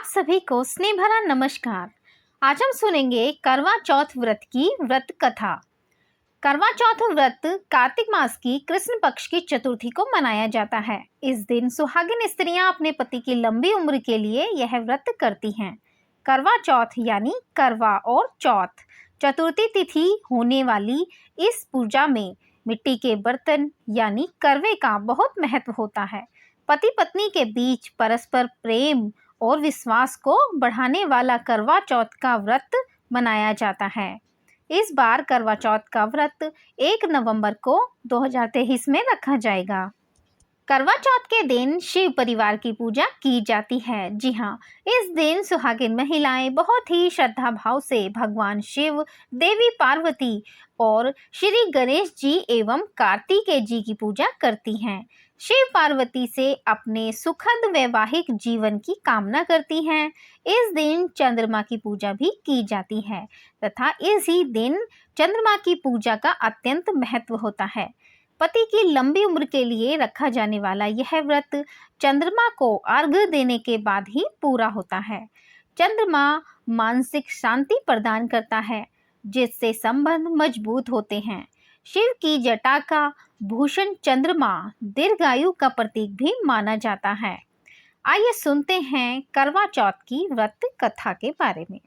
आप सभी को स्नेह भरा नमस्कार। आज हम सुनेंगे करवा चौथ व्रत की व्रत कथा। करवा चौथ व्रत कार्तिक मास की कृष्ण पक्ष की चतुर्थी को मनाया जाता है। इस दिन सुहागिन स्त्रियां अपने पति की लंबी उम्र के लिए यह व्रत करती हैं। करवा चौथ यानी करवा और चौथ चतुर्थी तिथि होने वाली इस पूजा में मिट्टी के बर्तन यानी करवे का बहुत महत्व होता है। पति पत्नी के बीच परस्पर प्रेम और विश्वास को बढ़ाने वाला करवा चौथ का व्रत मनाया जाता है। इस बार करवा चौथ का व्रत 1 नवंबर को 2023 में रखा जाएगा। करवा चौथ के दिन शिव परिवार की पूजा की जाती है। जी हाँ, इस दिन सुहागिन महिलाएं बहुत ही श्रद्धा भाव से भगवान शिव, देवी पार्वती और श्री गणेश जी एवं कार्तिकेय जी की पूजा करती हैं। शिव पार्वती से अपने सुखद वैवाहिक जीवन की कामना करती हैं। इस दिन चंद्रमा की पूजा भी की जाती है तथा इसी दिन चंद्रमा की पूजा का अत्यंत महत्व होता है। पति की लंबी उम्र के लिए रखा जाने वाला यह व्रत चंद्रमा को अर्घ्य देने के बाद ही पूरा होता है। चंद्रमा मानसिक शांति प्रदान करता है, जिससे संबंध मजबूत होते हैं। शिव की जटा का भूषण चंद्रमा दीर्घायु का प्रतीक भी माना जाता है। आइए सुनते हैं करवा चौथ की व्रत कथा के बारे में।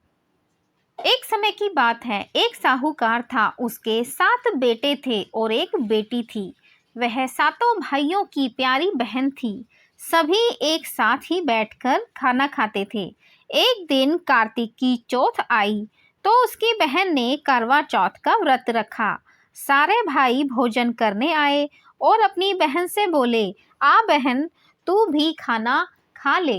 एक समय की बात है, एक साहूकार था। उसके 7 बेटे थे और एक बेटी थी। वह सातों भाइयों की प्यारी बहन थी। सभी एक साथ ही बैठकर खाना खाते थे। एक दिन कार्तिक की चौथ आई तो उसकी बहन ने करवा चौथ का व्रत रखा। सारे भाई भोजन करने आए और अपनी बहन से बोले, आ बहन, तू भी खाना खा ले।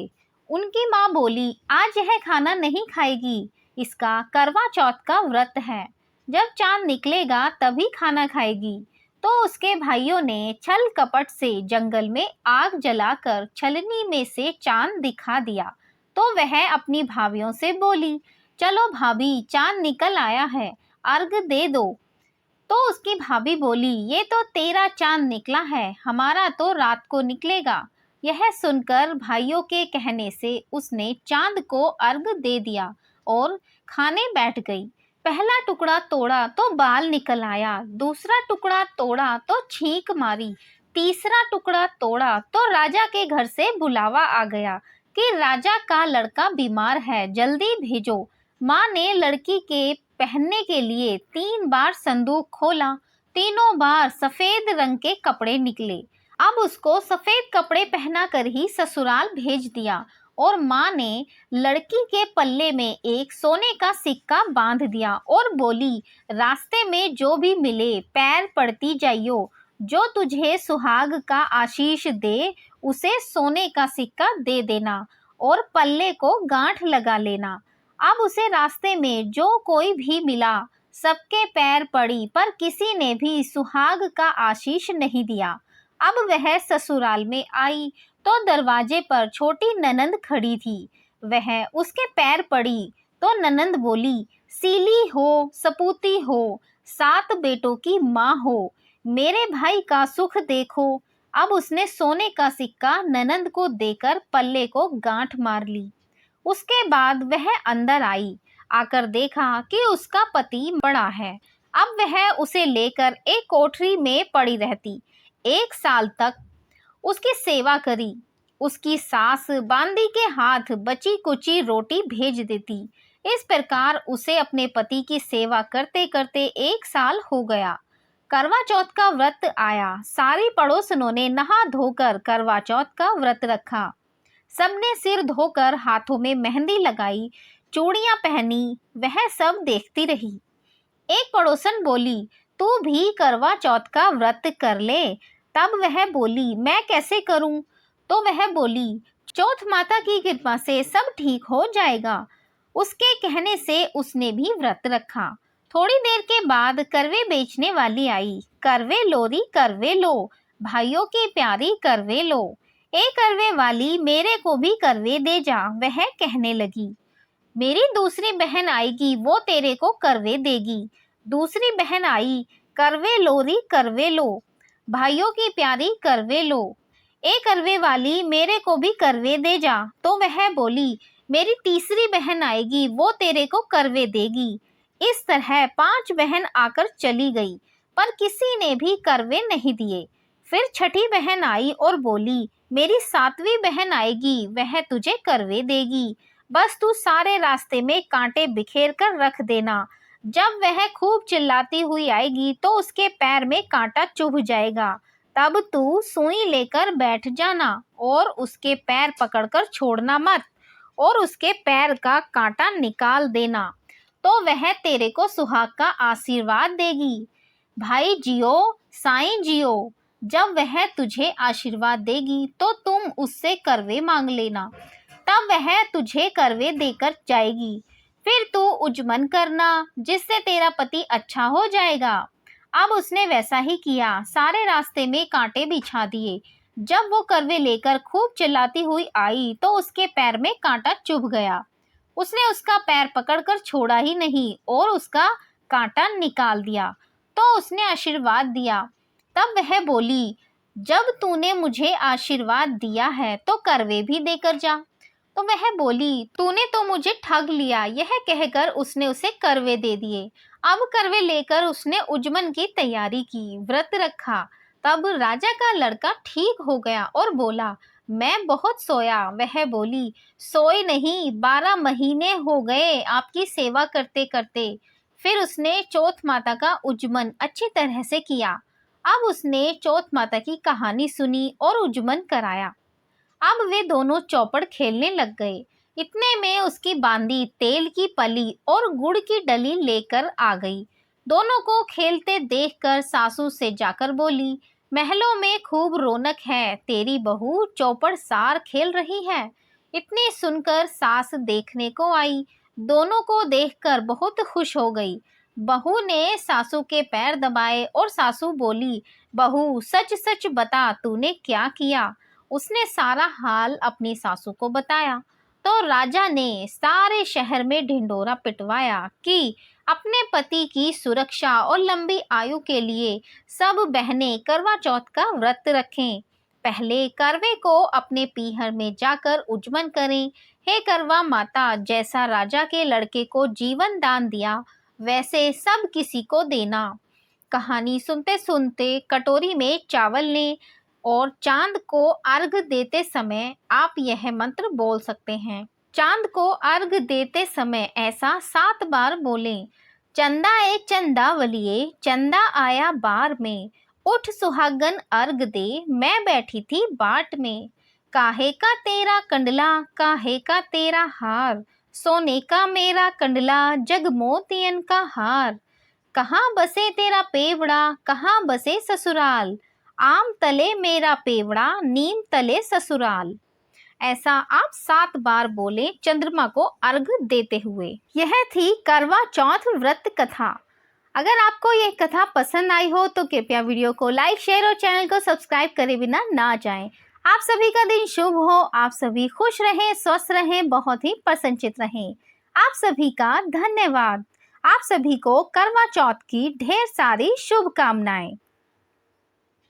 उनकी माँ बोली, आज यह खाना नहीं खाएगी, इसका करवा चौथ का व्रत है। जब चांद निकलेगा तभी खाना खाएगी। तो उसके भाइयों ने छल कपट से जंगल में आग जलाकर छलनी में से चांद दिखा दिया। तो वह अपनी भाभियों से बोली, चलो भाभी, चांद निकल आया है, अर्घ दे दो। तो उसकी भाभी बोली, ये तो तेरा चांद निकला है, हमारा तो रात को निकलेगा। यह सुनकर भाइयों के कहने से उसने चांद को अर्घ दे दिया और खाने बैठ गई। पहला टुकड़ा तोड़ा तो बाल निकल आया, दूसरा टुकड़ा तोड़ा तो छींक मारी, तीसरा टुकड़ा तोड़ा तो राजा के घर से बुलावा आ गया कि राजा का लड़का बीमार है, जल्दी भेजो। माँ ने लड़की के पहनने के लिए 3 बार संदूक खोला। तीनों बार सफेद रंग के कपड़े निकले। अब उसको सफेद कपड़े पहना कर ही ससुराल भेज दिया और माँ ने लड़की के पल्ले में एक सोने का सिक्का बांध दिया और बोली, रास्ते में जो भी मिले पैर पड़ती जाइयो, जो तुझे सुहाग का आशीष दे उसे सोने का सिक्का दे देना और पल्ले को गांठ लगा लेना। अब उसे रास्ते में जो कोई भी मिला सबके पैर पड़ी, पर किसी ने भी सुहाग का आशीष नहीं दिया। अब वह ससुराल में आई तो दरवाजे पर छोटी ननंद खड़ी थी। वह उसके पैर पड़ी तो ननंद बोली, सीली हो, सपूती हो, 7 बेटों की माँ हो, मेरे भाई का सुख देखो। अब उसने सोने का सिक्का ननंद को देकर पल्ले को गांठ मार ली। उसके बाद वह अंदर आई। आकर देखा कि उसका पति बड़ा है। अब वह उसे लेकर एक कोठरी में पड़ी रहती। 1 साल तक उसकी सेवा करी। उसकी सास बांदी के हाथ बची कुची रोटी भेज देती। इस प्रकार उसे अपने पति की सेवा करते करते 1 साल हो गया। करवा चौथ का व्रत आया। सारी पड़ोसनों ने नहा धोकर करवा चौथ का व्रत रखा। सबने सिर धोकर हाथों में मेहंदी लगाई, चूड़ियां पहनी। वह सब देखती रही। एक पड़ोसन बोली, तू भी करवा चौथ का व्रत कर ले। तब वह बोली, मैं कैसे करूं? तो वह बोली, चौथ माता की कृपा से सब ठीक हो जाएगा। उसके कहने से उसने भी व्रत रखा। थोड़ी देर के बाद करवे बेचने वाली आई। करवे लोरी करवे लो, भाइयों की प्यारी करवे लो। ए करवे वाली, मेरे को भी करवे दे जा। वह कहने लगी, मेरी दूसरी बहन आएगी, वो तेरे को करवे देगी। दूसरी बहन आई, करवे लोरी करवे लो, भाइयों की प्यारी करवे लो। ए करवे वाली, मेरे को भी करवे दे जा। तो वह बोली, मेरी तीसरी बहन आएगी, वो तेरे को करवे देगी। इस तरह 5 बहन आकर चली गई, पर किसी ने भी करवे नहीं दिए। फिर छठी बहन आई और बोली, मेरी 7वीं बहन आएगी, वह तुझे करवे देगी। बस तू सारे रास्ते में कांटे बिखेर कर रख देना। जब वह खूब चिल्लाती हुई आएगी तो उसके पैर में कांटा चुभ जाएगा। तब तू सुई लेकर बैठ जाना और उसके पैर पकड़कर छोड़ना मत, और उसके पैर का कांटा निकाल देना, तो वह तेरे को सुहाग का आशीर्वाद देगी। भाई जियो, साईं जियो। जब वह तुझे आशीर्वाद देगी तो तुम उससे करवे मांग लेना, तब वह तुझे करवे देकर जाएगी। फिर तू उजमन करना, जिससे तेरा पति अच्छा हो जाएगा। अब उसने वैसा ही किया, सारे रास्ते में कांटे बिछा दिए। जब वो करवे लेकर खूब चिल्लाती हुई आई तो उसके पैर में कांटा चुभ गया। उसने उसका पैर पकड़कर छोड़ा ही नहीं और उसका कांटा निकाल दिया। तो उसने आशीर्वाद दिया। तब वह बोली, जब तूने मुझे आशीर्वाद दिया है तो करवे भी देकर जा। तो वह बोली, तूने तो मुझे ठग लिया। यह कहकर उसने उसे करवे दे दिए। अब करवे लेकर उसने उजमन की तैयारी की, व्रत रखा। तब राजा का लड़का ठीक हो गया और बोला, मैं बहुत सोया। वह बोली, सोए नहीं, 12 महीने हो गए आपकी सेवा करते करते। फिर उसने चौथ माता का उजमन अच्छी तरह से किया। अब उसने चौथ माता की कहानी सुनी और उजमन कराया। अब वे दोनों चौपड़ खेलने लग गए। इतने में उसकी बांदी तेल की पली और गुड़ की डली लेकर आ गई। दोनों को खेलते देखकर सासू से जाकर बोली, महलों में खूब रौनक है, तेरी बहू चौपड़ सार खेल रही है। इतनी सुनकर सास देखने को आई। दोनों को देखकर बहुत खुश हो गई। बहू ने सासू के पैर दबाए और सासू बोली, बहू सच सच बता, तूने क्या किया। उसने सारा हाल अपनी सासू को बताया। तो राजा ने सारे शहर में ढिंढोरा पिटवाया कि अपने पति की सुरक्षा और लंबी आयु के लिए सब बहनें करवा चौथ का व्रत रखें। पहले करवे को अपने पीहर में जाकर उजमन करें। हे करवा माता, जैसा राजा के लड़के को जीवन दान दिया, वैसे सब किसी को देना। कहानी सुनते सुनते कटोरी में चावल लें और चांद को अर्घ देते समय आप यह मंत्र बोल सकते हैं। चांद को अर्घ देते समय ऐसा 7 बार बोलें। चंदा ए चंदावलिए, चंदा आया बार में, उठ सुहागन अर्घ दे, मैं बैठी थी बाट में। काहे का तेरा कंडला, काहे का तेरा हार, सोने का मेरा कंडला, जग मोतियन का हार। कहाँ बसे तेरा पेवड़ा, कहाँ बसे ससुराल, आम तले मेरा पेवड़ा, नीम तले ससुराल। ऐसा आप 7 बार बोले चंद्रमा को अर्घ देते हुए। यह थी करवा चौथ व्रत कथा। अगर आपको यह कथा पसंद आई हो तो कृपया वीडियो को लाइक, शेयर और चैनल को सब्सक्राइब करे बिना ना जाएं। आप सभी का दिन शुभ हो, आप सभी खुश रहें, स्वस्थ रहें, बहुत ही प्रसन्नचित रहें। आप सभी का धन्यवाद। आप सभी को करवा चौथ की ढेर सारी शुभकामनाएं।